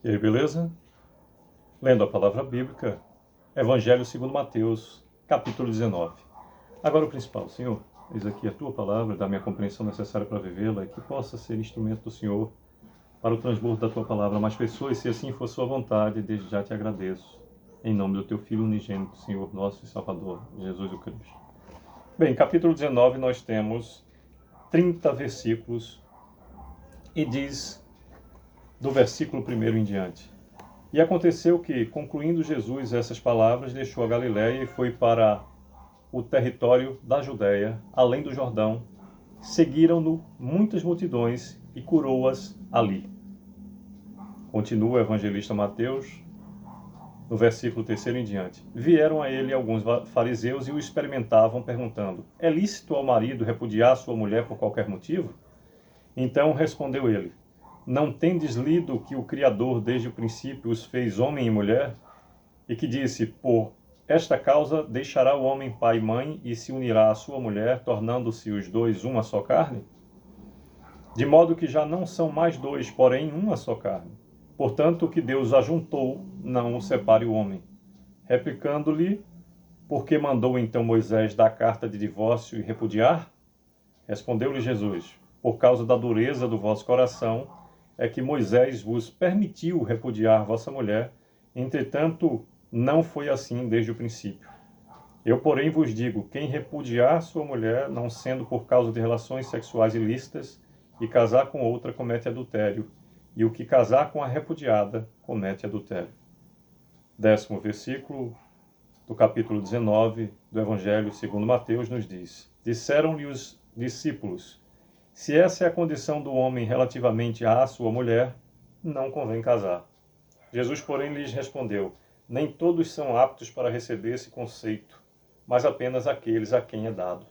E aí, beleza? Lendo a palavra bíblica, Evangelho segundo Mateus, capítulo 19. Agora o principal, Senhor, eis aqui a Tua palavra, dá-me a compreensão necessária para vivê-la e que possa ser instrumento do Senhor para o transbordo da Tua palavra a mais pessoas, se assim for Sua vontade, desde já te agradeço. Em nome do Teu Filho unigênito, Senhor nosso e Salvador, Jesus o Cristo. Bem, capítulo 19 nós temos 30 versículos e diz do versículo 1 em diante. E aconteceu que, concluindo Jesus essas palavras, deixou a Galiléia e foi para o território da Judéia, além do Jordão. Seguiram-no muitas multidões e curou-as ali. Continua o evangelista Mateus, no versículo 3 em diante. Vieram a ele alguns fariseus e o experimentavam, perguntando: é lícito ao marido repudiar sua mulher por qualquer motivo? Então respondeu ele: não tendes lido que o Criador desde o princípio os fez homem e mulher? E que disse: por esta causa deixará o homem pai e mãe e se unirá à sua mulher, tornando-se os dois uma só carne? De modo que já não são mais dois, porém uma só carne. Portanto, o que Deus ajuntou, não o separe o homem. Replicando-lhe: por que mandou então Moisés dar carta de divórcio e repudiar? Respondeu-lhe Jesus: por causa da dureza do vosso coração, é que Moisés vos permitiu repudiar vossa mulher. Entretanto, não foi assim desde o princípio. Eu, porém, vos digo: quem repudiar sua mulher, não sendo por causa de relações sexuais ilícitas, e casar com outra, comete adultério, e o que casar com a repudiada, comete adultério. 10º versículo do capítulo 19 do Evangelho segundo Mateus nos diz: disseram-lhe os discípulos: se essa é a condição do homem relativamente à sua mulher, não convém casar. Jesus, porém, lhes respondeu: nem todos são aptos para receber esse conceito, mas apenas aqueles a quem é dado.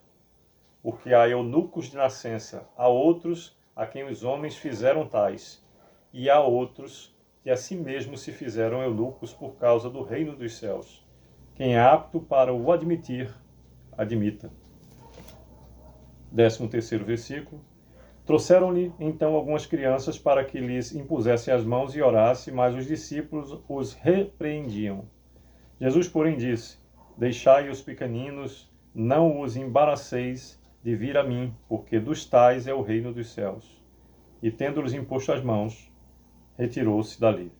Porque há eunucos de nascença, há outros a quem os homens fizeram tais, e há outros que a si mesmos se fizeram eunucos por causa do reino dos céus. Quem é apto para o admitir, admita. 13º versículo. Trouxeram-lhe então algumas crianças para que lhes impusessem as mãos e orasse, mas os discípulos os repreendiam. Jesus, porém, disse: deixai os pequeninos, não os embaraceis de vir a mim, porque dos tais é o reino dos céus. E tendo-lhes imposto as mãos, retirou-se dali.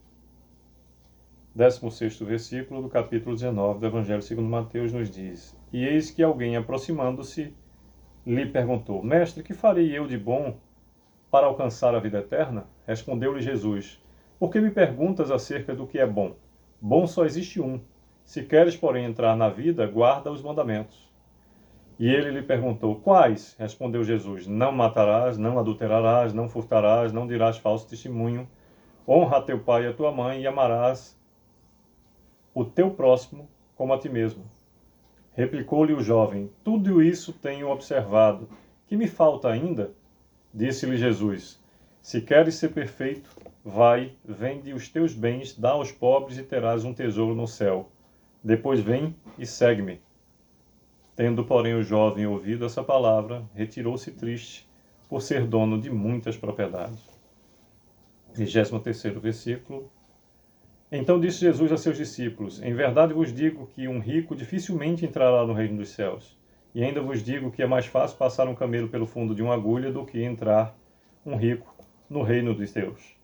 16º versículo do capítulo 19 do Evangelho segundo Mateus nos diz: e eis que alguém, aproximando-se, lhe perguntou: mestre, que farei eu de bom para alcançar a vida eterna? Respondeu-lhe Jesus: por que me perguntas acerca do que é bom? Bom só existe um. Se queres, porém, entrar na vida, guarda os mandamentos. E ele lhe perguntou: quais? Respondeu Jesus: não matarás, não adulterarás, não furtarás, não dirás falso testemunho, honra a teu pai e a tua mãe, e amarás o teu próximo como a ti mesmo. Replicou-lhe o jovem: tudo isso tenho observado. Que me falta ainda? Disse-lhe Jesus: se queres ser perfeito, vai, vende os teus bens, dá aos pobres e terás um tesouro no céu. Depois vem e segue-me. Tendo, porém, o jovem ouvido essa palavra, retirou-se triste, por ser dono de muitas propriedades. 23º versículo. Então disse Jesus a seus discípulos: em verdade vos digo que um rico dificilmente entrará no reino dos céus. E ainda vos digo que é mais fácil passar um camelo pelo fundo de uma agulha do que entrar um rico no reino dos Deus.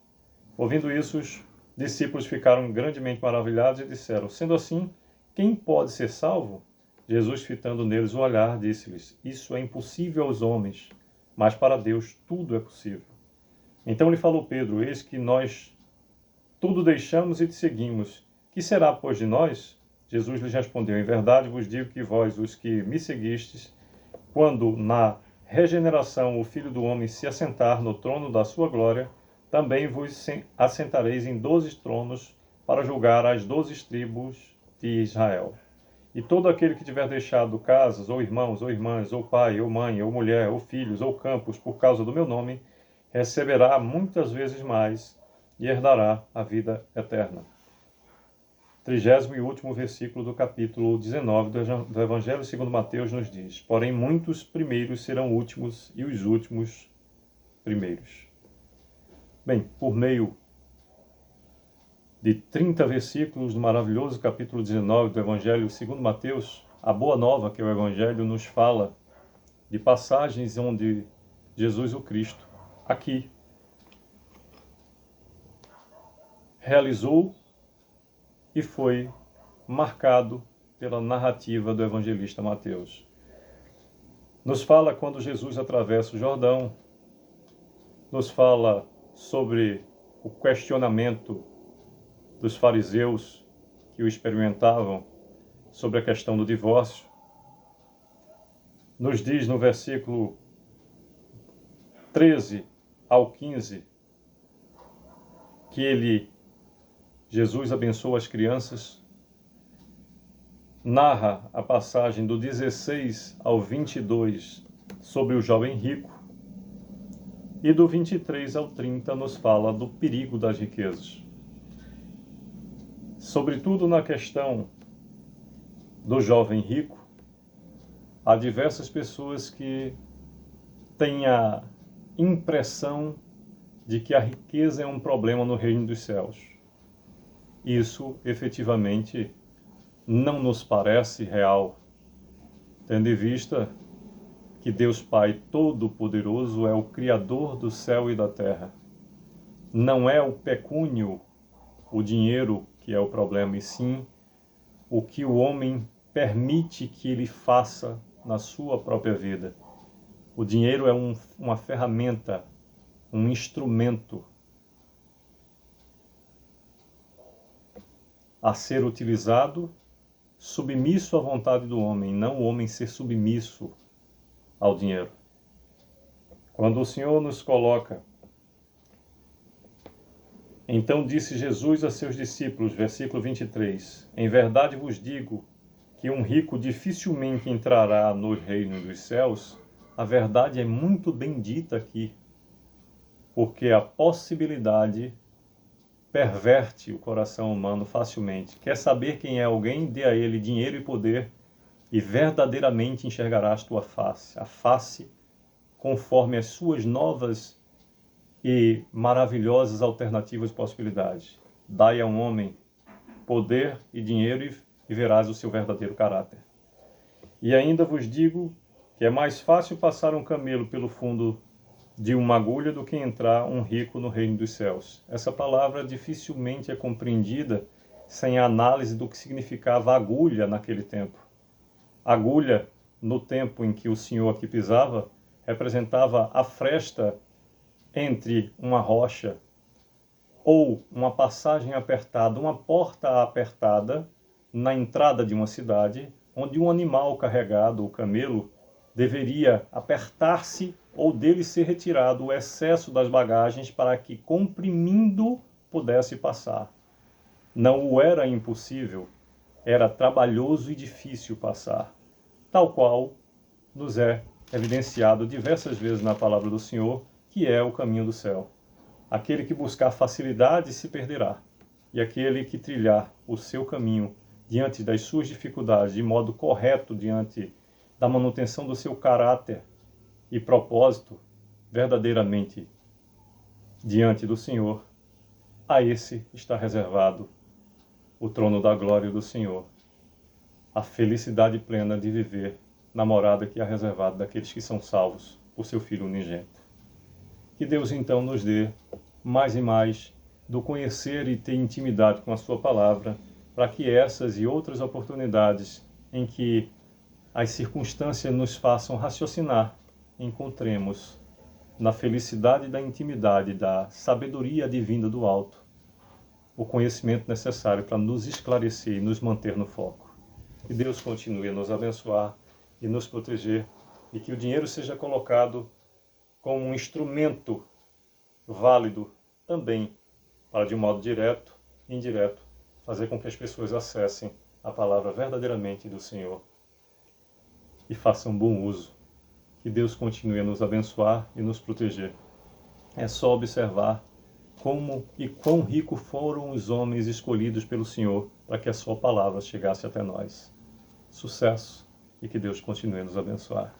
Ouvindo isso, os discípulos ficaram grandemente maravilhados e disseram: sendo assim, quem pode ser salvo? Jesus, fitando neles o olhar, disse-lhes: isso é impossível aos homens, mas para Deus tudo é possível. Então lhe falou Pedro: eis que nós tudo deixamos e te seguimos. Que será, pois, de nós? Jesus lhes respondeu: em verdade vos digo que vós, os que me seguistes, quando na regeneração o Filho do Homem se assentar no trono da sua glória, também vos assentareis em 12 tronos para julgar as 12 tribos de Israel. E todo aquele que tiver deixado casas, ou irmãos, ou irmãs, ou pai, ou mãe, ou mulher, ou filhos, ou campos, por causa do meu nome, receberá muitas vezes mais e herdará a vida eterna. 30º e último versículo do capítulo 19 do Evangelho segundo Mateus nos diz: porém muitos primeiros serão últimos e os últimos primeiros. Bem, por meio de 30 versículos do maravilhoso capítulo 19 do Evangelho segundo Mateus, a Boa Nova, que é o Evangelho, nos fala de passagens onde Jesus o Cristo, aqui, realizou e foi marcado pela narrativa do evangelista Mateus. Nos fala quando Jesus atravessa o Jordão, nos fala sobre o questionamento dos fariseus que o experimentavam sobre a questão do divórcio. Nos diz no versículo 13 ao 15 que Jesus abençoa as crianças. Narra a passagem do 16 ao 22 sobre o jovem rico. E do 23 ao 30 nos fala do perigo das riquezas. Sobretudo na questão do jovem rico, há diversas pessoas que têm a impressão de que a riqueza é um problema no reino dos céus. Isso, efetivamente, não nos parece real, tendo em vista que Deus Pai Todo-Poderoso é o Criador do céu e da terra. Não é o pecúnio, o dinheiro, que é o problema, e sim o que o homem permite que ele faça na sua própria vida. O dinheiro é uma ferramenta, um instrumento a ser utilizado submisso à vontade do homem, não o homem ser submisso ao dinheiro. Quando o Senhor nos coloca, então disse Jesus a seus discípulos, versículo 23, em verdade vos digo que um rico dificilmente entrará no reino dos céus. A verdade é muito bem dita aqui, porque a possibilidade perverte o coração humano facilmente. Quer saber quem é alguém? Dê a ele dinheiro e poder, e verdadeiramente enxergarás tua face, a face conforme as suas novas e maravilhosas alternativas e possibilidades. Dai a um homem poder e dinheiro e verás o seu verdadeiro caráter. E ainda vos digo que é mais fácil passar um camelo pelo fundo de uma agulha do que entrar um rico no reino dos céus. Essa palavra dificilmente é compreendida sem a análise do que significava agulha naquele tempo. Agulha, no tempo em que o Senhor aqui pisava, representava a fresta entre uma rocha ou uma passagem apertada, uma porta apertada na entrada de uma cidade, onde um animal carregado, o camelo, deveria apertar-se ou dele ser retirado o excesso das bagagens para que, comprimindo, pudesse passar. Não o era impossível, era trabalhoso e difícil passar, tal qual nos é evidenciado diversas vezes na palavra do Senhor, que é o caminho do céu. Aquele que buscar facilidade se perderá, e aquele que trilhar o seu caminho diante das suas dificuldades, de modo correto, diante da manutenção do seu caráter e propósito, verdadeiramente diante do Senhor, a esse está reservado o trono da glória do Senhor, a felicidade plena de viver na morada que é reservada daqueles que são salvos por seu Filho unigênito. Que Deus então nos dê mais e mais do conhecer e ter intimidade com a sua palavra, para que essas e outras oportunidades em que as circunstâncias nos façam raciocinar, encontremos na felicidade da intimidade, da sabedoria divina do alto, o conhecimento necessário para nos esclarecer e nos manter no foco. Que Deus continue a nos abençoar e nos proteger, e que o dinheiro seja colocado como um instrumento válido também para, de um modo direto e indireto, fazer com que as pessoas acessem a palavra verdadeiramente do Senhor e façam bom uso. Que Deus continue a nos abençoar e nos proteger. É só observar como e quão ricos foram os homens escolhidos pelo Senhor para que a sua palavra chegasse até nós. Sucesso e que Deus continue a nos abençoar.